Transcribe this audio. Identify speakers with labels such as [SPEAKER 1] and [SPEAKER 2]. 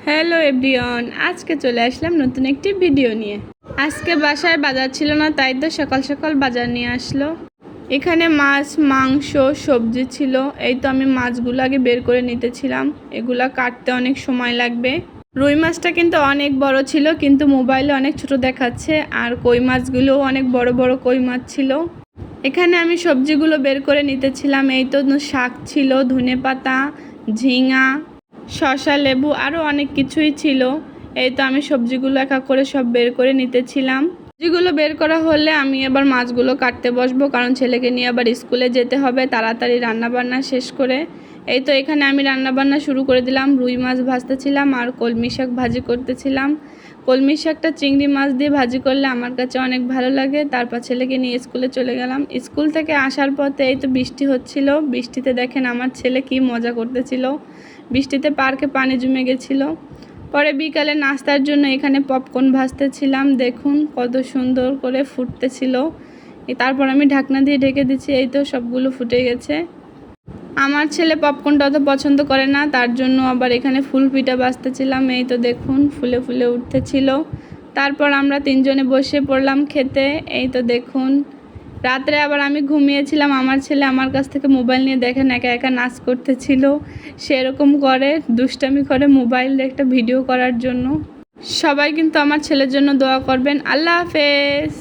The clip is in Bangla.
[SPEAKER 1] হ্যালো এভরিওয়ান, আজকে চলে আসলাম নতুন একটি ভিডিও নিয়ে। আজকে বাসায় বাজার ছিল না, তাই তো সকাল সকাল বাজার নিয়ে আসলো। এখানে মাছ, মাংস, সবজি ছিল। এই তো আমি মাছগুলো আগে বের করে নিতেছিলাম, এগুলা কাটতে অনেক সময় লাগবে। রুই মাছটা কিন্তু অনেক বড় ছিল, কিন্তু মোবাইলে অনেক ছোট দেখাচ্ছে। আর কই মাছগুলোও অনেক বড় বড় কই মাছ ছিল। এখানে আমি সবজিগুলো বের করে নিতেছিলাম। এই তো শাক ছিল, ধনেপাতা, ঝিঙা, শসা, লেবু, আরও অনেক কিছুই ছিল। এই তো আমি সবজিগুলো এক এক করে সব বের করে নিতেছিলাম। সবজিগুলো বের করা হলে আমি এবার মাছগুলো কাটতে বসবো, কারণ ছেলেকে নিয়ে আবার স্কুলে যেতে হবে তাড়াতাড়ি রান্নাবান্না শেষ করে। এই তো এখানে আমি রান্নাবান্না শুরু করে দিলাম। রুই মাছ ভাজতেছিলাম আর কলমি শাক ভাজি করতেছিলাম। কলমি শাকটা চিংড়ি মাছ দিয়ে ভাজি করলে আমার কাছে অনেক ভালো লাগে। তারপর ছেলেকে নিয়ে স্কুলে চলে গেলাম। স্কুল থেকে আসার পথে এই তো বৃষ্টি হচ্ছিল। বৃষ্টিতে দেখেন আমার ছেলে কি মজা করতেছিল। বৃষ্টিতে পার্কে পানি জমে গেছিল। পরে বিকালে নাস্তার জন্য এখানে পপকর্ন ভাজতেছিলাম। দেখুন কত সুন্দর করে ফুটতেছিল। তারপর আমি ঢাকনা দিয়ে ঢেকে দিচ্ছি। এই তো সবগুলো ফুটে গেছে। আমার ছেলে পপকর্নটা অত পছন্দ করে না, তার জন্য আবার এখানে ফুল পিঠা ভাজতেছিলাম। এই তো দেখুন ফুলে ফুলে উঠতেছিল। তারপর আমরা তিনজনে বসে পড়লাম খেতে। এই তো দেখুন রাত্রে আবার আমি ঘুমিয়েছিলাম। আমার ছেলে আমার কাছ থেকে মোবাইল নিয়ে দেখেন একা একা নাচ করতেছিল। সেরকম করে দুষ্টামি করে মোবাইলে একটা ভিডিও করার জন্য। সবাই কিন্তু আমার ছেলের জন্য দোয়া করবেন। আল্লাহ হাফেজ।